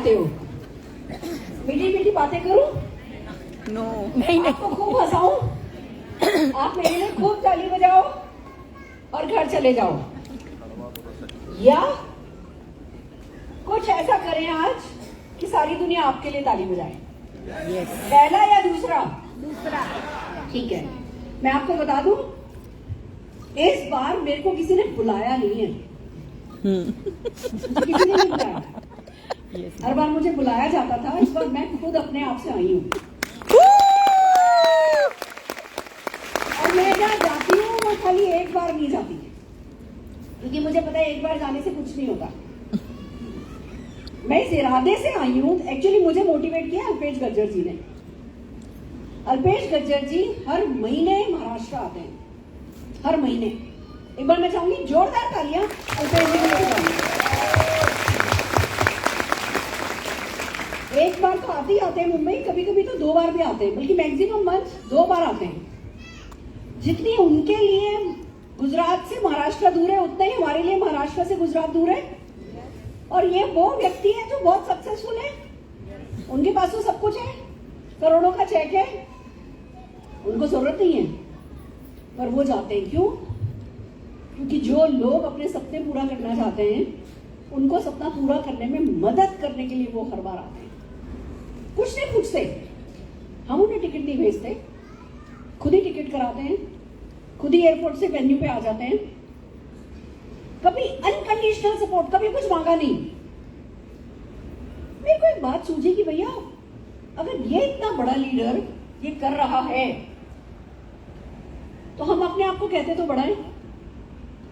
आते हो? मीठी मीठी बातें करूं? नो नहीं आपको खूब हंसाऊं? आप मेरे लिए खूब ताली बजाओ और घर चले जाओ, या कुछ ऐसा करें आज कि सारी दुनिया आपके लिए ताली बजाए? पहला या दूसरा? दूसरा। ठीक है, मैं आपको बता दूं, इस बार मेरे को किसी ने बुलाया नहीं है। किसी ने नहीं बुलाया। हर बार मुझे बुलाया जाता था, इस बार मैं खुद अपने आप से आई हूँ। और मैं जहाँ जाती हूँ वो खाली एक बार नहीं जाती, क्योंकि मुझे पता है एक बार जाने से कुछ नहीं होता। मैं इस इरादे से आई हूँ, एक्चुअली मुझे मोटिवेट किया अल्पेश गज्जर जी ने। अल्पेश गज्जर जी हर महीने महाराष्ट्र आते हैं, हर महीने। एक बार मैं चाहूंगी जोरदार तालियां अल्पेश जी के लिए। एक बार तो आते ही आते हैं मुंबई, कभी कभी तो 2 बार भी आते हैं, बल्कि मैक्सिमम मंथ 2 बार आते हैं। जितनी उनके लिए गुजरात से महाराष्ट्र दूर है, उतना ही हमारे लिए महाराष्ट्र से गुजरात दूर है। और ये वो व्यक्ति है जो बहुत सक्सेसफुल है, उनके पास तो सब कुछ है, करोड़ों का चेक है, उनको जरूरत नहीं है, पर वो जाते हैं। क्यों? क्योंकि जो लोग अपने सपने पूरा करना चाहते हैं, उनको सपना पूरा करने में मदद करने के लिए वो हर बार आते हैं। कुछ नहीं पूछते, हम उन्हें टिकट नहीं भेजते, खुद ही टिकट कराते हैं, खुद ही एयरपोर्ट से वेन्यू पे आ जाते हैं। कभी अनकंडीशनल सपोर्ट, कभी कुछ मांगा नहीं। मेरे को एक बात सूझी कि भैया अगर ये इतना बड़ा लीडर ये कर रहा है, तो हम अपने आप को कहते तो बड़ा है।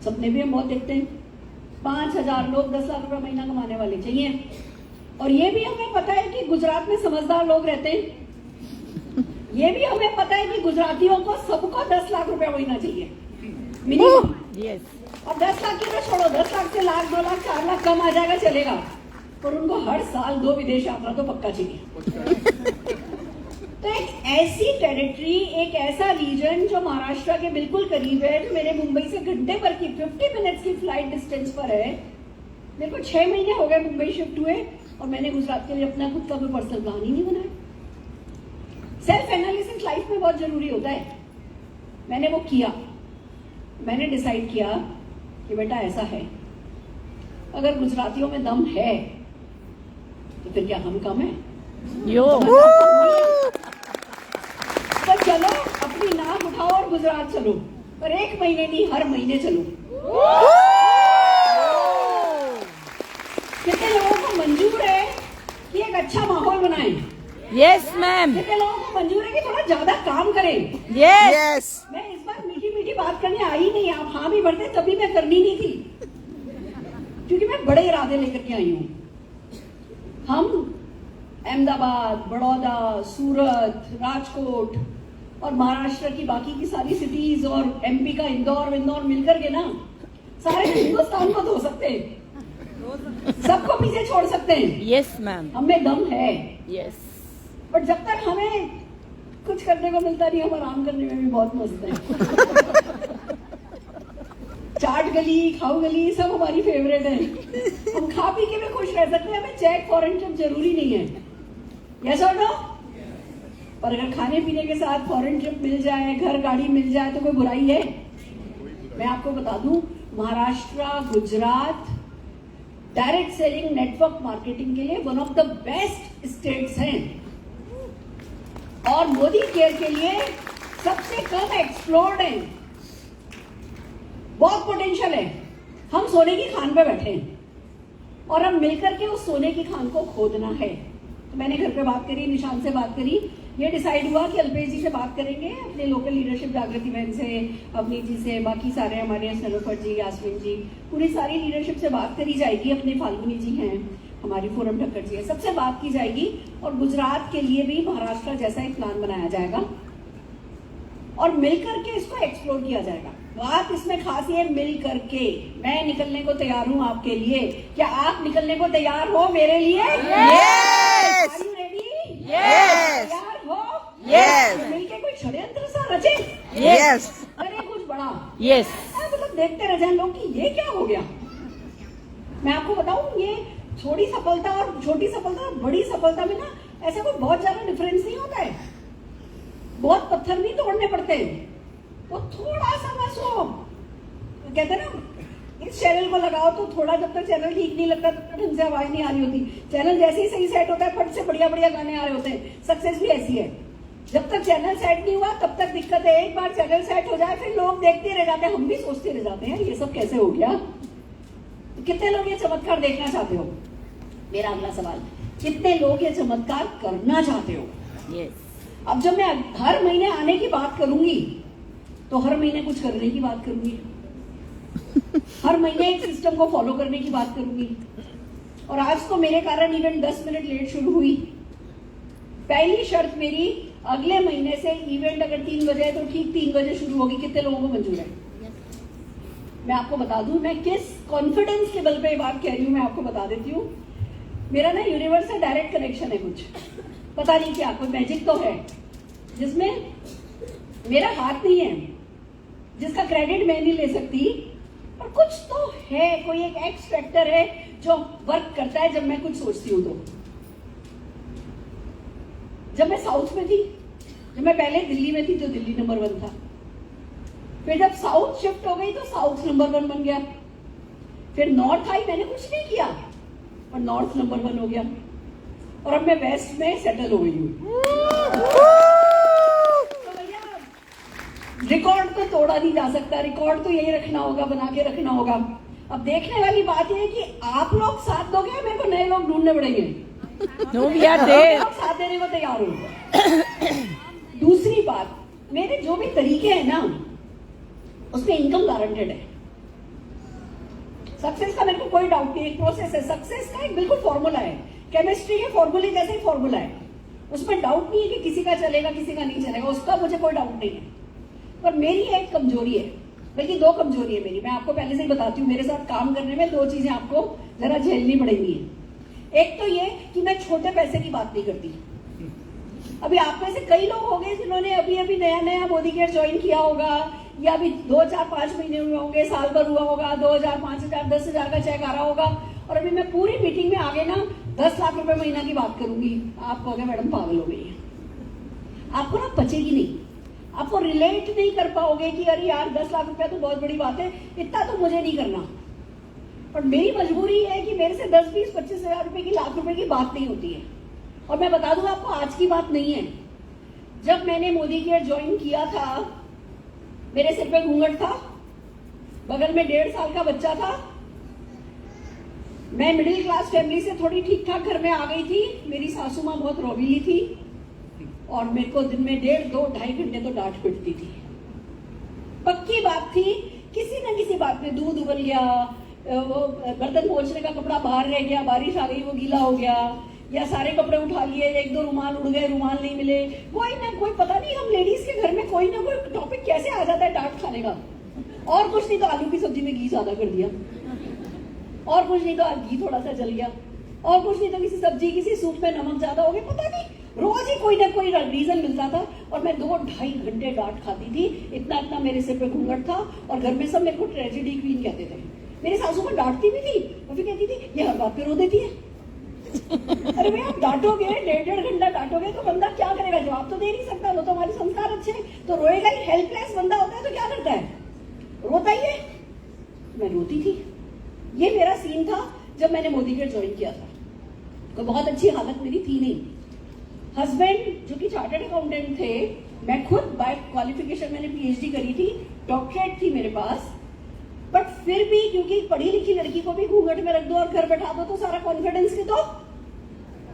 सपने भी हम बहुत देखते हैं, 5,000 लोग 10 लाख रुपए महीना कमाने वाले चाहिए। और ये भी हमें पता है कि गुजरात में समझदार लोग रहते हैं। ये भी हमें पता है कि गुजरातियों को सबको 10 लाख रुपए महीना चाहिए मिनिमम। और 10 लाख की तो छोड़ो, 10 लाख से लाख, 2 लाख, 4 लाख कम आ जाएगा, चलेगा, पर उनको हर साल 2 विदेश यात्रा तो पक्का चाहिए। तो एक ऐसी टेरिटरी, एक ऐसा रीजन जो महाराष्ट्र के बिल्कुल करीब है, जो मेरे मुंबई से घंटे भर की 50 मिनट्स की फ्लाइट डिस्टेंस पर है। मेरे को 6 महीने हो गए मुंबई शिफ्ट हुए, और मैंने गुजरात के लिए अपना खुद का कोई पर्सनल प्लान ही नहीं बनाया। सेल्फ एनालिसिस लाइफ में बहुत जरूरी होता है। मैंने वो किया, मैंने डिसाइड किया कि बेटा ऐसा है, अगर गुजरातियों में दम है तो फिर क्या हम कम है? तो चलो अपनी नाक उठाओ और गुजरात चलो, पर 1 महीने नहीं, हर महीने चलो। कितने लोगों को मंजूर है कि एक अच्छा माहौल बनाएं? Yes ma'am. कितने लोगों को मंजूर है कि थोड़ा ज्यादा काम करें? यस। मैं इस बार मीठी मीठी बात करने आई नहीं, आप हाँ भी भरते तभी मैं करनी नहीं थी, क्योंकि मैं बड़े इरादे लेकर के आई हूँ। हम अहमदाबाद, बड़ौदा, सूरत, राजकोट और महाराष्ट्र की बाकी की सारी सिटीज और एमपी का इंदौर मिलकर के ना सारे हिंदुस्तान को धो सकते हैं, सबको पीछे छोड़ सकते हैं। Yes ma'am. हमें दम है। यस। बट जब तक हमें कुछ करने को मिलता नहीं, हम आराम करने में भी बहुत मस्त है। चाट गली, खाओ गली सब हमारी फेवरेट है। हम खा पी के भी खुश रह सकते हैं, हमें चेक फॉरेन ट्रिप जरूरी नहीं है। यस और नो? पर अगर खाने पीने के साथ फॉरेन ट्रिप मिल जाए, घर गाड़ी मिल जाए, तो कोई बुराई है? मैं आपको बता दूं, Maharashtra, Gujarat direct selling network marketing के लिए one of the best states हैं, और मोदी केयर के लिए सबसे कम एक्सप्लोर्ड है। बहुत पोटेंशियल है। हम सोने की खान पे बैठे हैं, और अब मिलकर के उस सोने की खान को खोदना है। तो मैंने घर पे बात करी, निशान से बात करी, ये डिसाइड हुआ कि अल्पेश जी से बात करेंगे, अपने लोकल लीडरशिप जागृति बहन से, अवनीत जी से, बाकी सारे हमारे सनोफर जी, यास्मीन जी, पूरी सारी लीडरशिप से बात करी जाएगी। अपने फाल्गुनी जी हैं, हमारी फोरम ठक्कर जी है, सबसे बात की जाएगी। और गुजरात के लिए भी महाराष्ट्र जैसा एक प्लान बनाया जाएगा, और मिलकर के इसको एक्सप्लोर किया जाएगा। बात इसमें खास है मिल करके। मैं निकलने को तैयार हूँ आपके लिए, क्या आप निकलने को तैयार हो मेरे लिए? Yes! Are you ready? Yes! तैयार हो? Yes! मिलके कोई षड्यंत्र सा रचे? Yes! अरे कुछ बड़ा। Yes! मतलब देखते रह जाए लोग कि ये क्या हो गया। मैं आपको बताऊं, ये थोड़ी सफलता और छोटी सफलता और बड़ी सफलता में ना ऐसा कोई बहुत ज्यादा डिफरेंस नहीं होता है। बहुत पत्थर नहीं तोड़ने पड़ते, वो थोड़ा सा बस वो कहते हैं ना, इस चैनल को लगाओ तो थोड़ा, जब तक चैनल ठीक नहीं लगता तब तक ढंग से आवाज नहीं आ रही होती। चैनल जैसे ही सही सेट होता है फट से बढ़िया बढ़िया गाने आ रहे होते हैं। सक्सेस भी ऐसी है, जब तक चैनल सेट नहीं हुआ तब तक दिक्कत है। एक बार चैनल सेट हो जाए फिर लोग देखते रह जाते हैं, हम भी सोचते रह जाते हैं ये सब कैसे हो गया। कितने लोग ये चमत्कार देखना चाहते हो? मेरा अगला सवाल, कितने लोग ये चमत्कार करना चाहते हो? Yes. अब जब मैं हर महीने आने की बात करूंगी तो हर महीने कुछ करने की बात करूंगी, हर महीने एक सिस्टम को फॉलो करने की बात करूंगी। और आज तो मेरे कारण इवेंट 10 मिनट लेट शुरू हुई। पहली शर्त मेरी, अगले महीने से इवेंट अगर 3 बजे है तो ठीक 3 बजे शुरू होगी। कितने लोगों को मंजूर है? मैं आपको बता दूं, मैं किस कॉन्फिडेंस के बल पे ये बात कह रही हूं, मैं आपको बता देती हूँ। मेरा ना यूनिवर्स से डायरेक्ट कनेक्शन है, कुछ पता नहीं क्या, कोई मैजिक तो है जिसमें मेरा हाथ नहीं है, जिसका क्रेडिट मैं नहीं ले सकती, पर कुछ तो है, कोई एक एक्स फैक्टर है जो वर्क करता है जब मैं कुछ सोचती हूँ। तो जब मैं साउथ में थी, जब मैं पहले दिल्ली में थी तो दिल्ली नंबर 1 था। फिर जब साउथ शिफ्ट हो गई तो साउथ नंबर 1 बन गया। फिर नॉर्थ आई, मैंने कुछ नहीं किया और नॉर्थ नंबर 1 हो गया। और अब मैं वेस्ट में सेटल हो गई हूँ। तो भैया रिकॉर्ड तो तोड़ा नहीं जा सकता, रिकॉर्ड तो यही रखना होगा, बना के रखना होगा। अब देखने वाली बात यह है कि आप लोग साथ दोगे, मेरे को नए लोग ढूंढने पड़ेंगे। No, we are there. आप साथ देने को तैयार हो। दूसरी बात, मेरे जो भी तरीके हैं ना उसमें इनकम गारंटेड है। सक्सेस का मेरे को कोई डाउट नहीं, एक प्रोसेस है। सक्सेस का एक बिल्कुल फॉर्मूला है, केमिस्ट्री के फॉर्मूले जैसे ही फॉर्मूला है, उसमें डाउट नहीं है कि किसी का चलेगा किसी का नहीं चलेगा, उसका मुझे कोई डाउट नहीं है। पर मेरी एक कमजोरी है, बल्कि 2 कमजोरी है मेरी, मैं आपको पहले से ही बताती हूँ। मेरे साथ काम करने में 2 चीजें आपको जरा झेलनी पड़ेंगी। एक तो ये कि मैं छोटे पैसे की बात नहीं करती। अभी आप में से कई लोग होंगे जिन्होंने अभी अभी नया नया मोदी केयर ज्वाइन किया होगा, या अभी 2, 4, 5 महीने हुए होंगे, साल भर हुआ होगा, 2000, 5000, 10,000 का चेक आ रहा होगा। और अभी मैं पूरी मीटिंग में आगे ना 10 लाख रुपए महीना की बात करूंगी, आप कहोगे मैडम पागल हो गई है। आपको ना पचेगी नहीं, आपको रिलेट नहीं कर पाओगे कि अरे यार 10 लाख रुपया तो बहुत बड़ी बात है, इतना तो मुझे नहीं करना। पर मेरी मजबूरी है कि मेरे से 10, 20, 25 हजार रुपए की, लाख रुपए की बात नहीं होती है। और मैं बता दूं आपको, आज की बात नहीं है। जब मैंने मोदी केयर ज्वाइन किया था, मेरे सिर पे घूंघट था, बगल में 1.5 साल का बच्चा था, मैं मिडिल क्लास फैमिली से थोड़ी ठीक ठाक घर में आ गई थी। मेरी सासू माँ बहुत रोबीली थी और मेरे को दिन में 1.5, 2, 2.5 घंटे तो डांट पिटती थी। पक्की बात थी, किसी न किसी बात में दूध उबल गया, वो बर्तन पोंछने का कपड़ा बाहर रह गया, बारिश आ गई वो गीला हो गया, या सारे कपड़े उठा लिए, 1-2 रुमाल उड़ गए, रुमाल नहीं मिले, कोई ना कोई, पता नहीं हम लेडीज के घर में कोई ना कोई टॉपिक कैसे आ जाता है डांट खाने का। और कुछ नहीं तो आलू की सब्जी में घी ज्यादा कर दिया, और कुछ नहीं तो घी थोड़ा सा जल गया, और कुछ नहीं तो किसी सब्जी, किसी सूप में नमक ज्यादा हो गया, पता नहीं रोज ही कोई ना कोई रीजन मिलता था। और मैं 2-2.5 घंटे डांट खाती थी। इतना इतना मेरे सिर पे घूंघट था और घर में सब मेरे को ट्रेजेडी क्वीन कहते थे। मेरी सासू को डांटती भी थी, वो भी कहती थी ये हर बात पे रो देती है। अरे भैया आप डांटोगे, 1.5 घंटा डांटोगे तो बंदा क्या करेगा? जवाब तो दे नहीं सकता, वो तो हमारे संस्कार अच्छे हैं तो रोएगा ही। हेल्पलेस बंदा होता है तो क्या करता है? रोता ही है। मैं रोती थी। ये मेरा सीन था जब मैंने मोदी केयर ज्वाइन किया था। तो बहुत अच्छी हालत मेरी थी नहीं। हस्बैंड जो कि चार्टर्ड अकाउंटेंट थे, मैं खुद बाय क्वालिफिकेशन मैंने पीएचडी करी थी, डॉक्टरेट थी मेरे पास, बट फिर भी क्योंकि पढ़ी लिखी लड़की को भी घूंघट में रख दो और घर बैठा दो तो सारा कॉन्फिडेंस की तो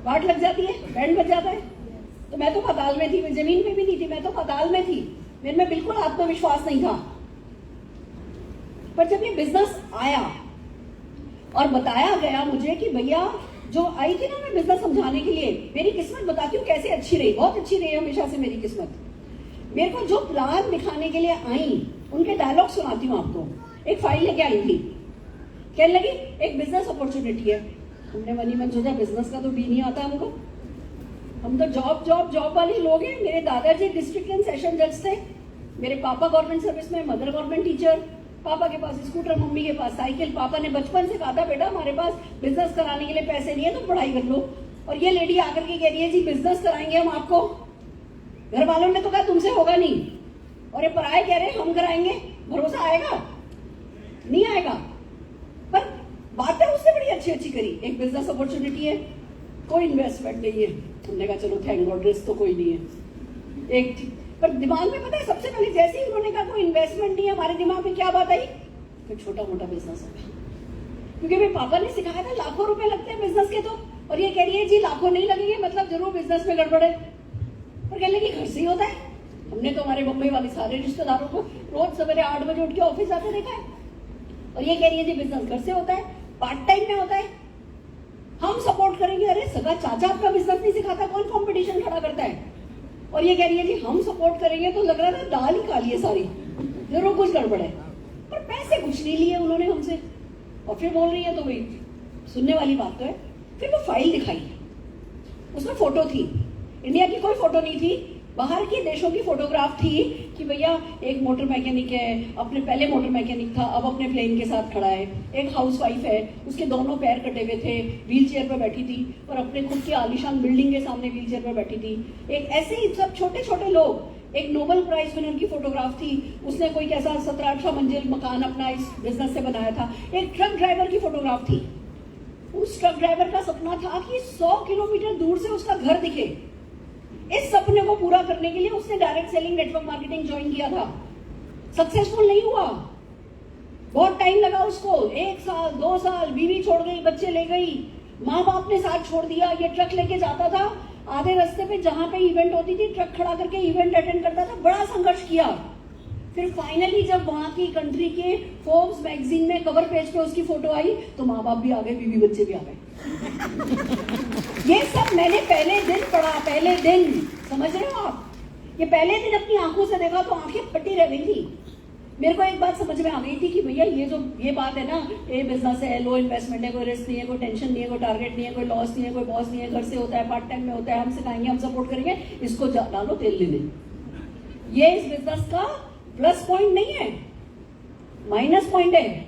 वाट लग जाती है, बैंड बज जाता है। तो मैं तो पाताल में थी, मैं जमीन पे भी नहीं थी, मैं तो पाताल में थी। मेरे में बिल्कुल आत्मविश्वास नहीं था। पर जब ये बिजनेस आया और बताया गया मुझे कि भैया, जो आई थी ना मैं बिजनेस समझाने के लिए, मेरी किस्मत बताती हूँ कैसे अच्छी रही, बहुत अच्छी रही हमेशा से मेरी किस्मत। मेरे को जो प्लान दिखाने के लिए आई, उनके डायलॉग सुनाती हूँ आपको। एक फाइल लेके आई थी, कहने लगी एक बिजनेस अपॉर्चुनिटी है। हमने मनी मन सोचा बिजनेस का तो डी नहीं आता हमको, हम तो जॉब जॉब जॉब वाले लोग हैं। मेरे दादाजी डिस्ट्रिक्ट एंड सेशन जज थे, मेरे पापा गवर्नमेंट सर्विस में, मदर गवर्नमेंट टीचर। पापा के पास स्कूटर, मम्मी के पास साइकिल। पापा ने बचपन से कहा था बेटा हमारे पास बिजनेस कराने के लिए पैसे नहीं है, तुम पढ़ाई कर लो। और ये लेडी आकर के कह रही है जी बिजनेस कराएंगे हम आपको। घर वालों ने तो कहा तुमसे होगा नहीं, और ये पराए कह रहे हैं हम कराएंगे। भरोसा आएगा? नहीं आएगा। पर बातें उससे बड़ी अच्छी अच्छी करी। एक बिजनेस अपॉर्चुनिटी है, कोई इन्वेस्टमेंट नहीं है। हमने कहा चलो थैंक गॉड, रिस्क तो कोई नहीं है। एक पर दिमाग में पता है सबसे पहले जैसे ही उन्होंने कहा कोई इन्वेस्टमेंट नहीं है, हमारे दिमाग में क्या बात आई? कोई छोटा मोटा बिजनेस होगा, क्योंकि मेरे पापा ने सिखाया था लाखों रुपए लगते हैं बिजनेस के। तो और ये कह रही है जी लाखों नहीं लगेंगे, मतलब जरूर बिजनेस में गड़बड़ है। और कह लगी घर से ही होता है। हमने तो हमारे बम्बई वाले सारे रिश्तेदारों को रोज सवेरे 8 बजे उठ के ऑफिस आते देखा है। और ये कह रही है जी बिजनेस घर से होता है, पार्ट टाइम में होता है, हम सपोर्ट करेंगे। अरे सगा चाचा आपका बिजनेस नहीं सिखाता, कौन कंपटीशन खड़ा करता है? और ये कह रही है जी हम सपोर्ट करेंगे। तो लग रहा था दाल ही काली है सारी, जरूर कुछ गड़बड़ है। पर पैसे कुछ नहीं लिए उन्होंने हमसे। और फिर बोल रही है तो भाई सुनने वाली बात तो है। फिर वो फाइल दिखाई, उसमें फोटो थी, इंडिया की कोई फोटो नहीं थी, बाहर के देशों की फोटोग्राफ थी कि भैया एक मोटर मैकेनिक है, अपने पहले मोटर मैकेनिक था, अब अपने प्लेन के साथ खड़ा है। एक हाउसवाइफ है, उसके दोनों पैर कटे हुए थे, व्हील चेयर पर बैठी थी और अपने खुद की आलीशान बिल्डिंग के सामने व्हील चेयर पर बैठी थी। एक ऐसे ही सब छोटे छोटे लोग। एक नोबेल प्राइज विनर की फोटोग्राफ थी, उसने कोई कैसा 17-18 मंजिल मकान अपना इस बिजनेस से बनाया था। एक ट्रक ड्राइवर की फोटोग्राफ थी, उस ट्रक ड्राइवर का सपना था कि 100 किलोमीटर दूर से उसका घर दिखे। इस सपने को पूरा करने के लिए उसने direct selling network marketing join किया था। सक्सेसफुल नहीं हुआ, बहुत टाइम लगा उसको, 1 साल 2 साल, बीवी छोड़ गई, बच्चे ले गई, माँ बाप ने साथ छोड़ दिया। ये ट्रक लेके जाता था, आधे रास्ते पे जहां पे इवेंट होती थी ट्रक खड़ा करके इवेंट अटेंड करता था, बड़ा संघर्ष किया। फिर फाइनली जब वहां की कंट्री के फोर्ब्स मैगजीन में कवर पेज पे उसकी फोटो आई तो माँ बाप भी आ गए, बीवी बच्चे भी आ गए। ये सब मैंने पहले दिन पढ़ा, पहले दिन, समझ रहे हो आप? ये पहले दिन अपनी आंखों से देखा तो आंखें फटी रह गई थी। मेरे को एक बात समझ में आ गई थी कि भैया ये बात है ना, ये बिजनेस है, लो इन्वेस्टमेंट है, कोई रिस्क नहीं है, कोई टेंशन नहीं है, कोई टारगेट नहीं है, कोई लॉस नहीं है, कोई बॉस नहीं है, घर से होता है, पार्ट टाइम में होता है, हम सिखाएंगे, हम सपोर्ट करेंगे, इसको डालो तेल लेने। ये इस बिजनेस का प्लस पॉइंट नहीं है, माइनस पॉइंट है।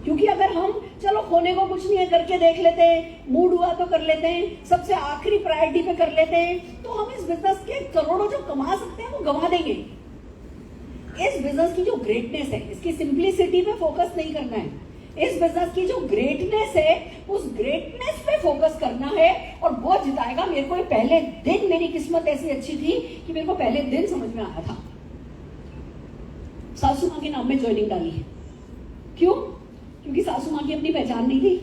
क्योंकि अगर हम चलो खोने को कुछ नहीं है करके देख लेते हैं, मूड हुआ तो कर लेते हैं, सबसे आखिरी प्रायोरिटी पे कर लेते हैं, तो हम इस बिजनेस के करोड़ों जो कमा सकते हैं वो गंवा देंगे। इस बिजनेस की जो ग्रेटनेस है, इसकी सिंप्लिसिटी पे फोकस नहीं करना है। इस बिजनेस की जो ग्रेटनेस है, उस ग्रेटनेस पे फोकस करना है और वो जिताएगा। मेरे को पहले दिन, मेरी किस्मत ऐसी अच्छी थी कि मेरे को पहले दिन समझ में आया था। सासू माँ के नाम में ज्वाइनिंग डाली है। क्यों? क्योंकि सासू माँ की अपनी पहचान नहीं थी।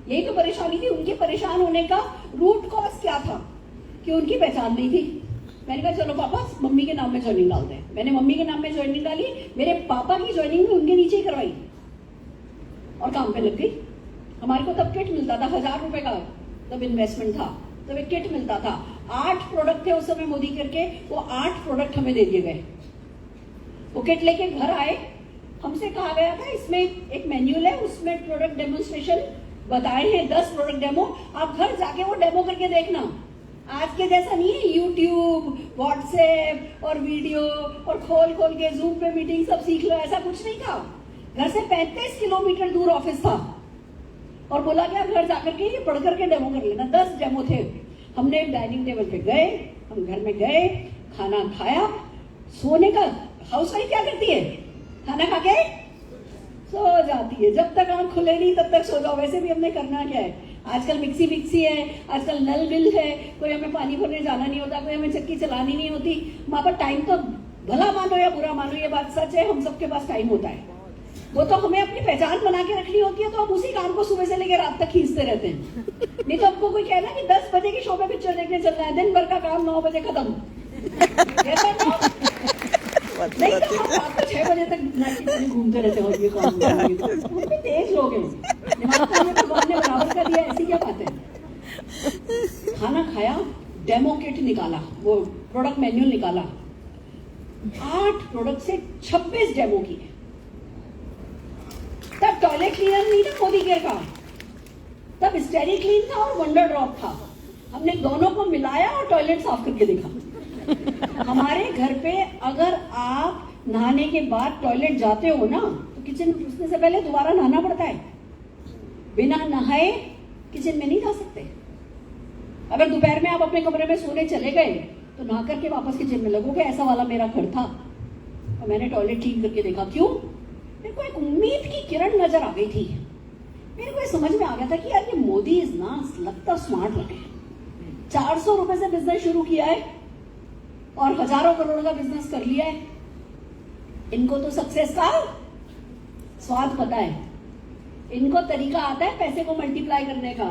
यही तो परेशानी थी, उनके परेशान होने का रूट कॉज क्या था कि उनकी पहचान नहीं थी। मैंने कहा चलो पापा मम्मी के नाम में ज्वाइनिंग डालते हैं। मैंने मम्मी के नाम में ज्वाइनिंग डाली, मेरे पापा की ज्वाइनिंग भी उनके नीचे ही करवाई और काम पे लग गई। हमारे को तब किट मिलता था 1000 रुपए का, तब इन्वेस्टमेंट था, तब एक किट मिलता था। 8 प्रोडक्ट थे उस समय मोदी करके, वो 8 प्रोडक्ट हमें दे दिए गए। वो किट लेके घर आए, हमसे कहा गया था इसमें एक मैन्युअल है, उसमें प्रोडक्ट डेमोन्स्ट्रेशन बताए हैं, 10 प्रोडक्ट डेमो। आप घर जाके वो डेमो करके देखना। आज के जैसा नहीं है यूट्यूब, व्हाट्सएप और वीडियो और खोल खोल के जूम पे मीटिंग सब सीख लो, ऐसा कुछ नहीं था। घर से 35 किलोमीटर दूर ऑफिस था और बोला गया घर जाकर के ये पढ़ करके डेमो कर लेना। 10 डेमो थे। हमने डाइनिंग टेबल पे गए, हम घर में गए, खाना खाया, सोने का। हाउसवाइफ क्या करती है? खाना खा के सो जाती है। जब तक आंख खुले नहीं तब तक सो जाओ। वैसे भी हमने करना क्या है, आजकल मिक्सी है, आजकल नल बिल है, कोई हमें पानी भरने जाना नहीं होता, कोई हमें चक्की चलानी नहीं होती। वहां पर टाइम तो भला मानो या बुरा मानो, ये बात सच है, हम सबके पास टाइम होता है। वो तो हमें अपनी पहचान बना के रखनी होती है, तो हम उसी काम को सुबह से लेकर रात तक खींचते रहते हैं। नहीं तो हमको कोई कहना कि 10 बजे की शो में पिक्चर देखने चलना है, दिन भर का काम 9 बजे खत्म। नहीं तो हम रात को 6 बजे तक घूमते रहते हो। ये काम हम भी तेज लोग हैं, दिमाग को हमें भगवान ने बराबर कर दिया, ऐसी क्या बात है। खाना खाया, डेमो किट निकाला, वो प्रोडक्ट मैन्युअल निकाला, 8 प्रोडक्ट से 26 डेमो किए। तब टॉयलेट क्लीनर नहीं था मोदी केयर का, तब स्टेरी क्लीन था और वंडर ड्रॉप था। हमने दोनों को मिलाया और टॉयलेट साफ करके देखा। हमारे घर पे अगर आप नहाने के बाद टॉयलेट जाते हो ना तो किचन में घुसने से पहले दोबारा नहाना पड़ता है। बिना नहाए किचन में नहीं जा सकते। अगर दोपहर में आप अपने कमरे में सोने चले गए तो नहा करके वापस किचन में लगोगे। ऐसा वाला मेरा घर था और मैंने टॉयलेट क्लीन करके देखा। क्यों? मेरे को एक उम्मीद की किरण नजर आ गई थी। मेरे को ये समझ में आ गया था कि यार ये मोदी इज ना लगता स्मार्ट लगे। 400 रुपए से बिजनेस शुरू किया है और हजारों करोड़ का बिजनेस कर लिया है। इनको तो सक्सेस का स्वाद पता है, इनको तरीका आता है पैसे को मल्टीप्लाई करने का।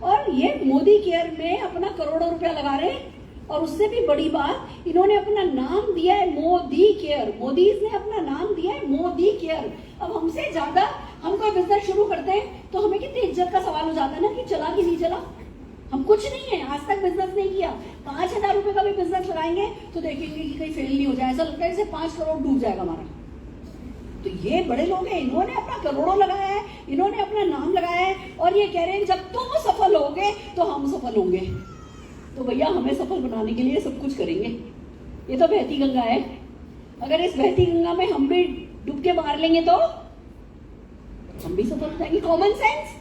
और ये मोदी केयर में अपना करोड़ों रुपया लगा रहे हैं। और उससे भी बड़ी बात, इन्होंने अपना नाम दिया है मोदी केयर। मोदी ने अपना नाम दिया है मोदी केयर। अब हमसे ज्यादा हम कोई बिजनेस शुरू करते हैं तो हमें कितनी इज्जत का सवाल हो जाता है ना कि चला कि नहीं चला। हम कुछ नहीं है, आज तक बिजनेस नहीं किया। 5,000 रुपए का भी बिजनेस लगाएंगे तो देखेंगे कि कहीं फेल नहीं हो जाए। ऐसा लगता है जैसे 5 करोड़ डूब जाएगा हमारा। तो ये बड़े लोग हैं, इन्होंने अपना करोड़ों लगाया है, इन्होंने अपना नाम लगाया है और ये कह रहे हैं जब तुम सफल होगे तो हम सफल होंगे। तो भैया हमें सफल बनाने के लिए सब कुछ करेंगे। ये तो बहती गंगा है, अगर इस बहती गंगा में हम भी डुबके मार लेंगे तो हम भी सफल हो जाएंगे। Common sense,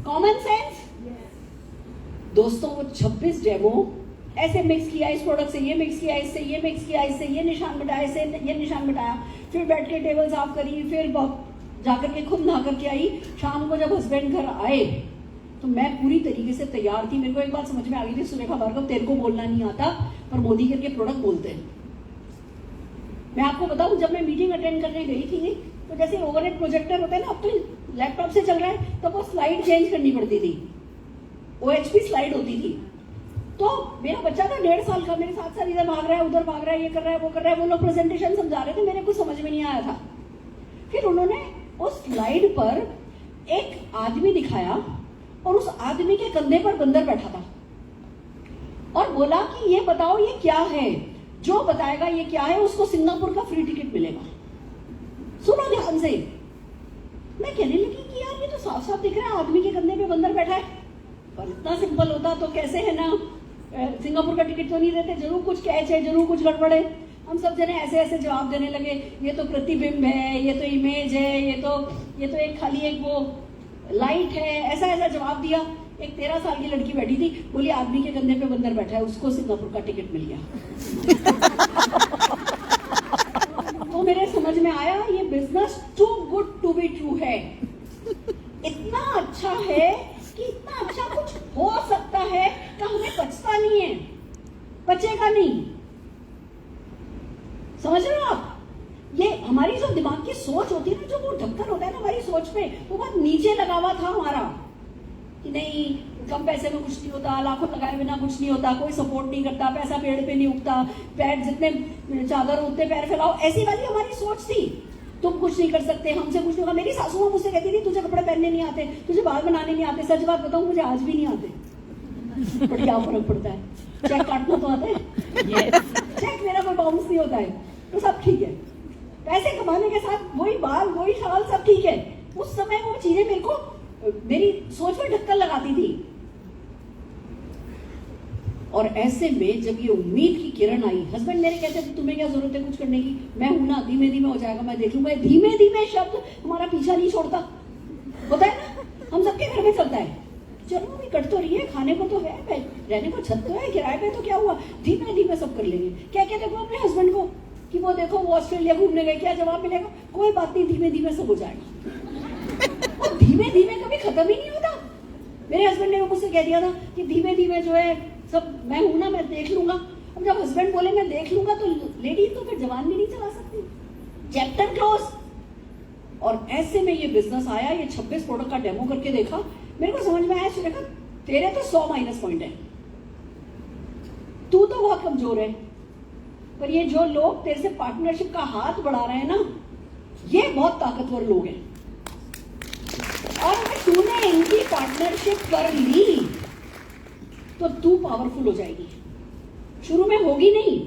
common sense. दोस्तों वो 26 डेमो ऐसे मिक्स किया, इस प्रोडक्ट से ये मिक्स किया, इससे ये मिक्स किया, इससे ये निशान मिटाया, इससे ये निशान मिटाया, फिर बैठ के टेबल साफ करी, फिर जाकर के खुद नहा करके आई। शाम को जब हस्बैंड घर आए तो मैं पूरी तरीके से तैयार थी। मेरे को एक बात समझ में आ गई थी, सुरेखा भार्गव तेरे को बोलना नहीं आता पर मोदी करके प्रोडक्ट बोलते हैं। मैं आपको बताऊं, जब मैं मीटिंग अटेंड करने गई थी तो जैसे ओवरहेड प्रोजेक्टर होता है ना, अब तो लैपटॉप से चल रहा है, तब वो स्लाइड चेंज करनी पड़ती थी। OHP स्लाइड होती थी। तो मेरा बच्चा था 1.5 साल का, मेरे साथ साथ इधर भाग रहा है, उधर भाग रहा है, ये कर रहा है, वो कर रहा है। वो लोग प्रेजेंटेशन समझा रहे थे, मेरे कुछ समझ में नहीं आया था। फिर उन्होंने उस स्लाइड पर एक आदमी दिखाया और उस आदमी के कंधे पर बंदर बैठा था और बोला कि ये बताओ ये क्या है। जो बताएगा ये क्या है उसको सिंगापुर का फ्री टिकट मिलेगा। सुनो ध्यान से। मैं कहने लगी कि यार ये तो साफ साफ दिख रहा है आदमी के कंधे पे बंदर बैठा है। पर इतना सिंपल होता तो कैसे है ना, सिंगापुर का टिकट तो नहीं देते, जरूर कुछ कैच है, जरूर कुछ गड़बड़ है। हम सब जने ऐसे ऐसे जवाब देने लगे, ये तो प्रतिबिंब है, ये तो इमेज है, ये तो एक खाली एक वो लाइट है, ऐसा ऐसा जवाब दिया। एक 13 साल की लड़की बैठी थी, बोली आदमी के कंधे पे बंदर बैठा है, उसको सिंगापुर का टिकट मिल गया। तो मेरे समझ में आया ये business too good to be true है। इतना अच्छा है कि इतना अच्छा कुछ हो सकता है कि हमें पचता नहीं है, पचेगा नहीं। समझ रहे हो आप? ये हमारी जो दिमाग की सोच होती है ना, जो वो ढक्कन होता है ना हमारी सोच पे, वो बहुत नीचे लगा हुआ था हमारा कि नहीं कम पैसे में कुछ नहीं होता, लाखों लगाए बिना कुछ नहीं होता, कोई सपोर्ट नहीं करता, पैसा पेड़ पे नहीं उगता, पैर जितने चादर उतने पैर फैलाओ, ऐसी वाली हमारी सोच थी। तुम कुछ नहीं कर सकते, हमसे कुछ नहीं होगा। मेरी सासू माँ मुझसे कहती थी तुझे कपड़े पहनने नहीं आते, तुझे बाल बनाने नहीं आते। सच बात बताऊं, मुझे आज भी नहीं आते। पर क्या फर्क पड़ता है, चेक काटना तो आता है। चेक मेरा कोई बाउंस नहीं होता है, तो सब ठीक है। पैसे कमाने के साथ वही बाल वही शाल सब ठीक है। उस समय वो चीजें मेरे को मेरी सोच में ढक्कन लगाती थी। और ऐसे में जब ये उम्मीद की किरण आई, हस्बैंड मेरे कहते थे तुम्हें क्या जरूरत है कुछ करने की, मैं हूं ना, धीमे धीमे हो जाएगा, मैं देख लूंगा। धीमे धीमे शब्द हमारा पीछा नहीं छोड़ता, होता है ना, हम सबके घर में चलता है। चलो अभी कट तो रही है, खाने को तो है, रहने को छत तो है, किराए पे तो क्या हुआ, धीमे धीमे सब कर लेंगे। क्या क्या देखो अपने हस्बैंड को कि वो देखो वो ऑस्ट्रेलिया घूमने गए, क्या जवाब मिलेगा, कोई बात नहीं, धीमे धीमे सब हो जाएगा। और धीमे धीमे कभी खत्म ही नहीं होता। मेरे हस्बैंड ने मुझसे कह दिया था कि धीमे धीमे जो है सब, मैं हूं ना, मैं देख लूंगा। अब जब हस्बैंड बोले मैं देख लूंगा तो लेडी तो फिर जवान भी नहीं चला सकती। Chapter close. और ऐसे में ये बिजनेस आया, ये 26 प्रोडक्ट का डेमो करके देखा, मेरे को समझ में आया सुरेखा तेरे तो 100 माइनस पॉइंट है, तू तो बहुत कमजोर है, पर ये जो लोग तेरे से पार्टनरशिप का हाथ बढ़ा रहे हैं ना, ये बहुत ताकतवर लोग हैं। और अगर तूने इनकी पार्टनरशिप कर ली तो तू पावरफुल हो जाएगी। शुरू में होगी नहीं,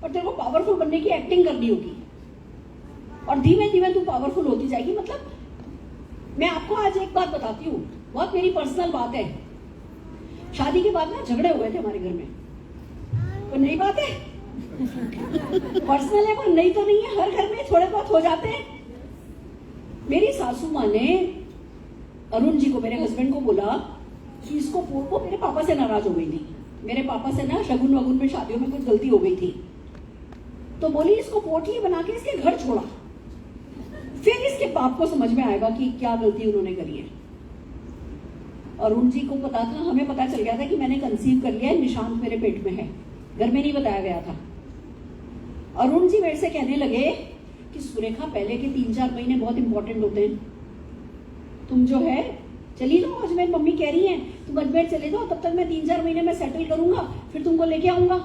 पर तेरे को पावरफुल बनने की एक्टिंग करनी होगी और धीमे धीमे तू पावरफुल होती जाएगी। मतलब मैं आपको आज एक बात बताती हूँ, बहुत मेरी पर्सनल बात है। शादी के बाद ना झगड़े हुए थे हमारे घर में, तो नई बात है, पर्सनल है, पर नहीं तो नहीं है, हर घर में थोड़े बहुत हो जाते हैं। मेरी सासू माँ ने अरुण जी को, मेरे हस्बैंड को बोला कि इसको, वो मेरे पापा से नाराज हो गई थी। मेरे पापा से ना शगुन वगुन में, शादियों में कुछ गलती हो गई थी, तो बोली इसको पोटली बना के इसके घर छोड़ा, फिर इसके बाप को समझ में आएगा कि क्या गलती उन्होंने करी है। अरुण जी को पता था, हमें पता चल गया था कि मैंने कंसीव कर लिया है, निशांत मेरे पेट में है, घर में नहीं बताया गया था। अरुण जी मेरे से कहने लगे कि सुरेखा, पहले के 3-4 महीने बहुत इंपॉर्टेंट होते हैं, तुम जो है चली जाओ, अजमेर मम्मी कह रही है तुम अजमेर चले जाओ, तब तक मैं 3-4 महीने में सेटल करूंगा, फिर तुमको लेके आऊंगा।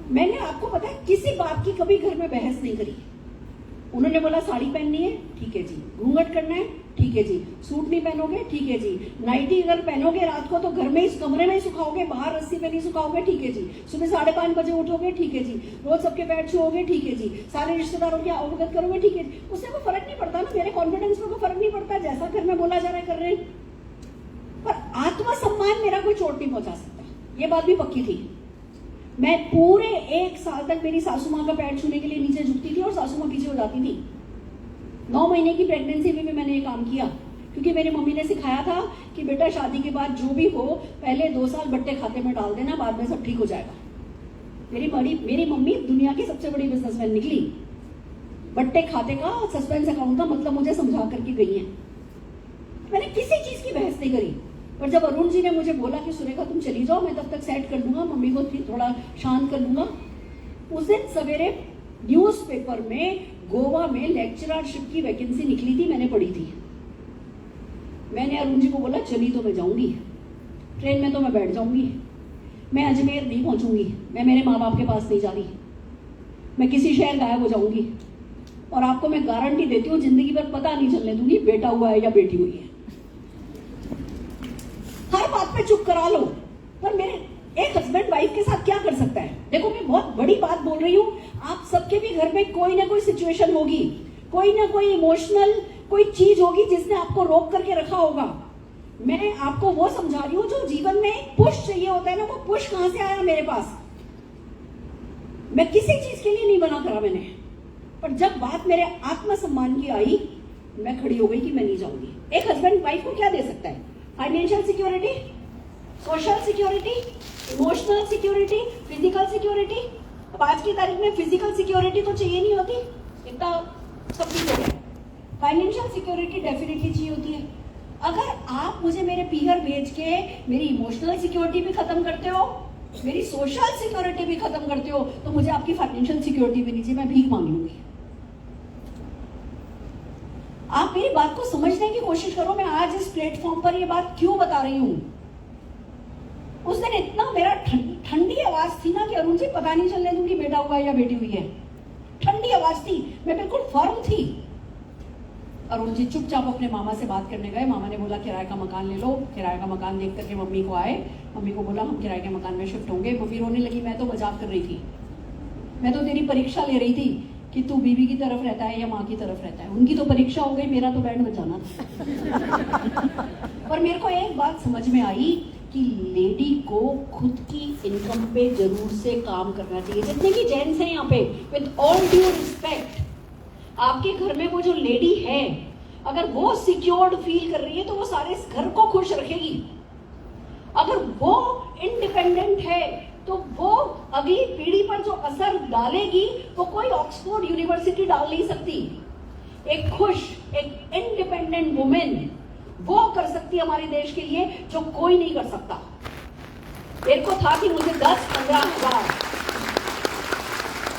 मैंने, आपको पता है, किसी बात की कभी घर में बहस नहीं करी। उन्होंने बोला साड़ी पहननी है, ठीक है जी, घूंघट करना है, ठीक है जी, सूट नहीं पहनोगे, ठीक है जी, नाइटी अगर पहनोगे रात को तो घर में इस कमरे में ही सुखाओगे, बाहर रस्सी पे नहीं सुखाओगे, ठीक है जी, सुबह 5:30 बजे उठोगे, ठीक है जी, रोज सबके पैर छुओगे, ठीक है जी, सारे रिश्तेदारों की अवगत करोगे, ठीक है जी। उससे कोई फर्क नहीं पड़ता ना, मेरे कॉन्फिडेंस में कोई फर्क नहीं पड़ता, जैसा घर में बोला जा रहा है कर रहे हैं। पर आत्मसम्मान मेरा कोई चोट नहीं पहुंचा सकता, ये बात भी पक्की थी। मैं पूरे 1 साल तक मेरी सासू माँ का पैर छूने के लिए नीचे झुकती थी और सासू माँ पीछे हो जाती थी। 9 महीने की प्रेगनेंसी में भी मैंने ये काम किया, क्योंकि मेरी मम्मी ने सिखाया था कि बेटा शादी के बाद जो भी हो, पहले 2 साल बट्टे खाते में डाल देना, बाद में सब ठीक हो जाएगा। मेरी मम्मी दुनिया की सबसे बड़ी बिजनेसमैन निकली। बट्टे खाते का, सस्पेंस अकाउंट का मतलब मुझे समझा करके गई है। मैंने किसी चीज की बहस नहीं करी। पर जब अरुण जी ने मुझे बोला कि सुरेखा तुम चली जाओ, मैं तब तक सेट कर दूंगा, मम्मी को थोड़ा शांत कर दूंगा, उस दिन सवेरे न्यूज़पेपर में गोवा में लेक्चररशिप की वैकेंसी निकली थी, मैंने पढ़ी थी। मैंने अरुण जी को बोला चली तो मैं जाऊंगी, ट्रेन में तो मैं बैठ जाऊंगी, मैं अजमेर नहीं पहुंचूंगी, मैं मेरे माँ बाप के पास नहीं जा रही, मैं किसी शहर गायब हो जाऊंगी, और आपको मैं गारंटी देती हूँ जिंदगी भर पता नहीं चलने दूंगी बेटा हुआ है या बेटी हुई है। हर बात पे चुप करा लो। पर मेरे एक हस्बैंड वाइफ के साथ क्या कर सकता है? देखो, मैं बहुत बड़ी बात बोल रही हूँ, आप सबके भी घर में कोई ना कोई सिचुएशन होगी, कोई ना कोई इमोशनल कोई चीज होगी जिसने आपको रोक करके रखा होगा। मैं आपको वो समझा रही हूँ, जो जीवन में पुश चाहिए होता है ना, वो पुश कहां से आया मेरे पास? मैं किसी चीज के लिए नहीं बना करा मैंने, पर जब बात मेरे आत्मसम्मान की आई, मैं खड़ी हो गई कि मैं नहीं जाऊंगी। एक हस्बैंड वाइफ को क्या दे सकता है? Financial security, social security, emotional security, physical security. अब आज की तारीख में फिजिकल सिक्योरिटी तो चाहिए नहीं होती, इतना सब कुछ हो गया। फाइनेंशियल सिक्योरिटी डेफिनेटली चाहिए होती है। अगर आप मुझे मेरे पीहर भेज के मेरी इमोशनल सिक्योरिटी भी खत्म करते हो, मेरी सोशल सिक्योरिटी भी खत्म करते हो, तो मुझे आपकी फाइनेंशियल सिक्योरिटी भी नहीं चाहिए, मैं भीख मांग लूंगी। आप मेरी बात को समझने की कोशिश करो। मैं आज इस प्लेटफॉर्म पर ये बात क्यों बता रही हूं? उस दिन इतना मेरा ठंडी आवाज थी ना कि अरुण जी पता नहीं चलने दूंगी बेटा हुआ है या बेटी हुई है। ठंडी आवाज थी, मैं बिल्कुल फर्म थी। अरुण जी चुपचाप अपने मामा से बात करने गए। मामा ने बोला किराए का मकान ले लो। किराए का मकान देख करके मम्मी को आए, मम्मी को बोला हम किराए के मकान में शिफ्ट होंगे। मम्मी रोने लगी, मैं तो मजाक कर रही थी, मैं तो तेरी परीक्षा ले रही थी कि तू बीवी की तरफ रहता है या माँ की तरफ रहता है। उनकी तो परीक्षा हो गई, मेरा तो बैंड बजाना था। पर मेरे को एक बात समझ में आई कि लेडी को खुद की इनकम पे जरूर से काम करना चाहिए। जितने की जेंट्स हैं यहाँ पे, विद ऑल ड्यू रिस्पेक्ट, आपके घर में वो जो लेडी है, अगर वो सिक्योर्ड फील कर रही है तो वो सारे घर को खुश रखेगी। अगर वो इंडिपेंडेंट है तो वो अगली पीढ़ी पर जो असर डालेगी वो कोई ऑक्सफोर्ड यूनिवर्सिटी डाल नहीं सकती। एक खुश, एक इंडिपेंडेंट वुमेन वो कर सकती है हमारे देश के लिए जो कोई नहीं कर सकता। मेरे को था कि मुझे 10-15 हजार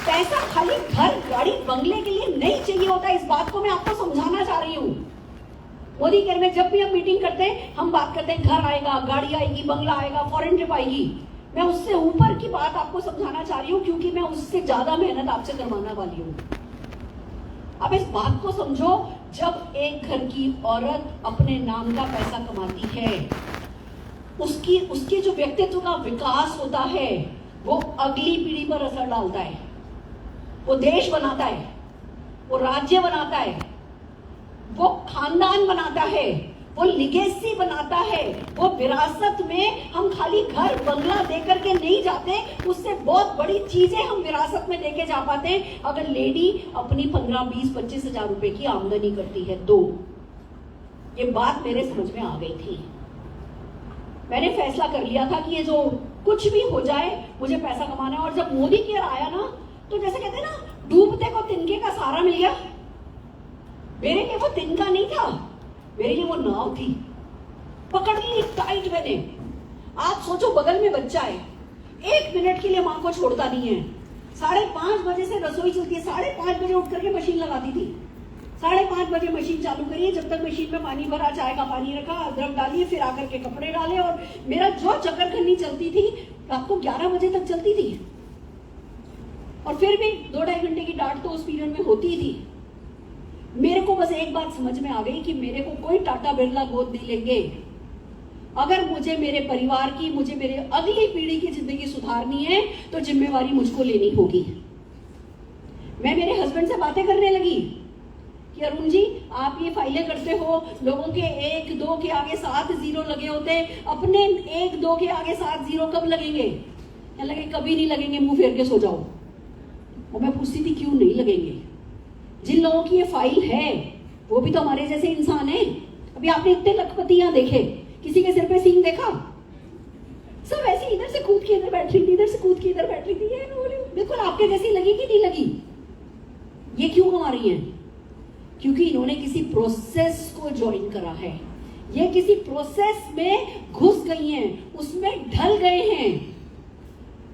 पैसा खाली घर, गाड़ी, बंगले के लिए नहीं चाहिए होता। इस बात को मैं आपको समझाना चाह रही हूँ। मोदी केयर में जब भी हम मीटिंग करते हैं, हम बात करते हैं घर आएगा, गाड़ी आएगी, बंगला आएगा, फॉरेन ट्रिप आएगी। मैं उससे ऊपर की बात आपको समझाना चाह रही हूँ, क्योंकि मैं उससे ज्यादा मेहनत आपसे करवाने वाली हूँ। अब इस बात को समझो, जब एक घर की औरत अपने नाम का पैसा कमाती है, उसके जो व्यक्तित्व का विकास होता है वो अगली पीढ़ी पर असर डालता है। वो देश बनाता है, वो राज्य बनाता है, वो खानदान बनाता है, वो लिगेसी बनाता है। वो विरासत में हम खाली घर बंगला देकर के नहीं जाते, उससे बहुत बड़ी चीजें हम विरासत में देके जा पाते हैं। अगर लेडी अपनी 15, 20, 25 हजार रुपए की आमदनी करती है तो ये बात मेरे समझ में आ गई थी। मैंने फैसला कर लिया था कि ये जो कुछ भी हो जाए मुझे पैसा कमाना है। और जब मोदी केयर आया ना, तो जैसे कहते हैं ना, डूबते को तिनके का सहारा मिल गया। मेरे लिए वो तिनका नहीं था, मेरे लिए वो नाव थी। पकड़ ली टाइट मैंने। आप सोचो, बगल में बच्चा है, 1 मिनट के लिए मां को छोड़ता नहीं है। 5:30 बजे से रसोई चलती है, 5:30 बजे उठ करके मशीन लगाती थी। 5:30 बजे मशीन चालू करिए, जब तक मशीन में पानी भरा, चाय का पानी रखा, अदरक डालिए, फिर आकर के कपड़े डाले। और मेरा जो चक्कर करनी चलती थी रात को 11 बजे तक चलती थी। और फिर भी 2-2.5 घंटे की डांट तो उस पीरियड में होती ही थी। मेरे को बस एक बात समझ में आ गई कि मेरे को कोई टाटा बिरला गोद नहीं लेंगे। अगर मुझे मेरे परिवार की, मुझे मेरे अगली पीढ़ी की जिंदगी सुधारनी है तो जिम्मेवारी मुझको लेनी होगी। मैं मेरे हस्बैंड से बातें करने लगी कि अरुण जी, आप ये फाइलें करते हो, लोगों के 1, 2 के आगे 7 जीरो लगे होते, अपने 1, 2 के आगे 7 जीरो कब लगेंगे? लगे कभी नहीं लगेंगे, मुंह फेर के सो जाओ। और मैं पूछती थी क्यों नहीं लगेंगे? जिन लोगों की ये फाइल है वो भी तो हमारे जैसे इंसान हैं। अभी आपने इतने लखपति यहाँ देखे, किसी के सिर पे सींग देखा? सब ऐसे इधर से कूद के इधर बैठ रही थी, इधर से कूद के इधर बैठ रही थी। ये बिल्कुल आपके जैसी लगी कि नहीं लगी? ये क्यों कमा रही हैं? क्योंकि इन्होंने किसी प्रोसेस को ज्वाइन करा है। ये किसी प्रोसेस में घुस गई हैं, उसमें ढल गए हैं।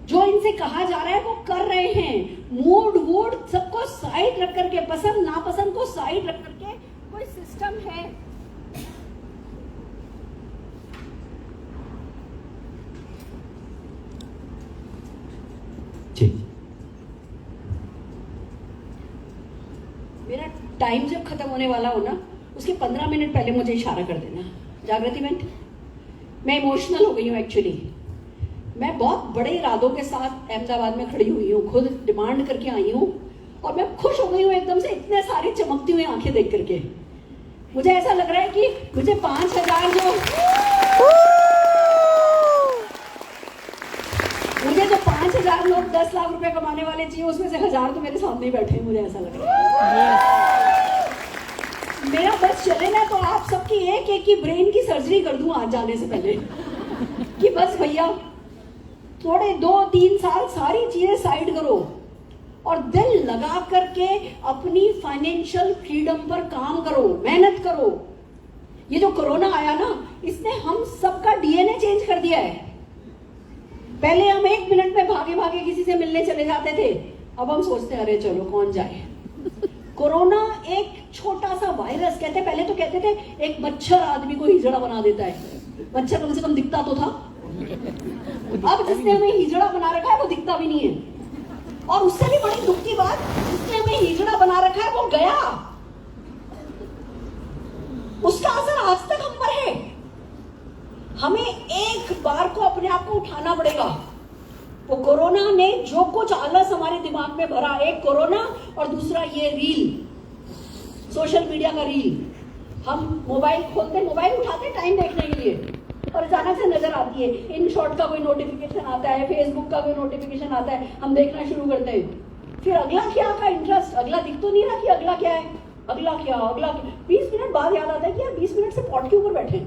जो इनसे कहा जा रहा है वो कर रहे हैं। मूड वूड सबको साइड रख करके, पसंद नापसंद को साइड रख करके कोई सिस्टम है। जी, मेरा टाइम जब खत्म होने वाला हो ना, उसके 15 मिनट पहले मुझे इशारा कर देना। जागृति इवेंट, मैं इमोशनल हो गई हूँ एक्चुअली। मैं बहुत बड़े इरादों के साथ अहमदाबाद में खड़ी हुई हूँ, खुद डिमांड करके आई हूँ। और मैं खुश हो गई हूँ एकदम से, इतने सारी चमकती हुई आंखें देख करके। मुझे ऐसा लग रहा है कि मुझे 5,000 मुझे जो 5,000 लोग 10 लाख रुपए कमाने वाले चाहिए, उसमें से 1,000 तो मेरे सामने ही बैठे हैं। मुझे ऐसा लग रहा है मेरा बस चले ना तो आप सबकी एक की ब्रेन की सर्जरी कर दूं आज जाने से पहले, कि बस भैया थोड़े 2-3 साल सारी चीजें साइड करो और दिल लगा करके अपनी फाइनेंशियल फ्रीडम पर काम करो, मेहनत करो। ये जो कोरोना आया ना, इसने हम सबका डीएनए चेंज कर दिया है। पहले हम 1 मिनट में भागे भागे किसी से मिलने चले जाते थे, अब हम सोचते हैं अरे चलो कौन जाए। कोरोना एक छोटा सा वायरस, कहते पहले तो कहते थे एक मच्छर आदमी को हिजड़ा बना देता है। मच्छर कम से कम दिखता तो था। अब जिसने हमें हिजड़ा बना रखा है वो दिखता भी नहीं है। और उससे भी बड़ी दुख की बात, जिसने हमें हिजड़ा बना रखा है वो गया, उसका असर आज तक हम पर है। हमें एक बार को अपने आप को उठाना पड़ेगा। वो कोरोना ने जो कुछ आलस हमारे दिमाग में भरा, एक कोरोना और दूसरा ये रील, सोशल मीडिया का रील। हम मोबाइल खोलते, मोबाइल उठाते टाइम देखने के लिए और अचानक से नजर आती है, इन शॉर्ट का कोई नोटिफिकेशन आता है, फेसबुक का कोई नोटिफिकेशन आता है, हम देखना शुरू करते हैं। फिर अगला क्या का इंटरेस्ट, अगला दिख तो नहीं रहा कि अगला क्या है, अगला क्या, अगला क्या। 20 मिनट बाद याद आता है कि यार 20 मिनट से पॉट के ऊपर बैठे।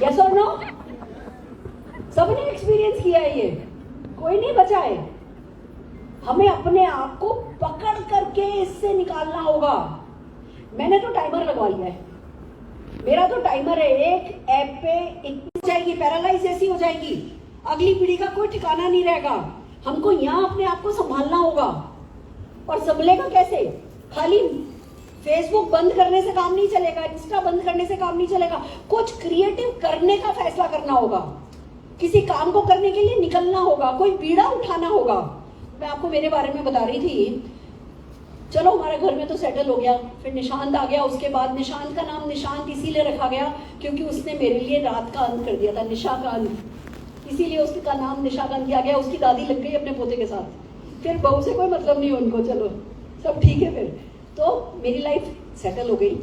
यस और नो? सबने एक्सपीरियंस किया है ये, कोई नहीं बचा है। हमें अपने आप को पकड़ करके इससे निकालना होगा। मैंने तो टाइमर लगवा लिया है, मेरा तो टाइमर है। एक ऐप पे इतनी हो जाएगी, पैरालाइज जैसी हो जाएगी, अगली पीढ़ी का कोई ठिकाना नहीं रहेगा। हमको यहाँ अपने आप को संभालना होगा। और संभलेगा कैसे? खाली फेसबुक बंद करने से काम नहीं चलेगा, इंस्टा बंद करने से काम नहीं चलेगा। कुछ क्रिएटिव करने का फैसला करना होगा, किसी काम को करने के लिए निकलना होगा, कोई बीड़ा उठाना होगा। मैं आपको मेरे बारे में बता रही थी, चलो हमारे घर में तो सेटल हो गया, फिर निशांत आ गया। उसके बाद निशांत का नाम निशांत इसीलिए रखा गया क्योंकि उसने मेरे लिए रात का अंत कर दिया था, निशा का अंत, इसीलिए उसका नाम निशाकांत किया गया। उसकी दादी लग गई अपने पोते के साथ, फिर बहू से कोई मतलब नहीं उनको, चलो सब ठीक है। फिर तो मेरी लाइफ सेटल हो गई।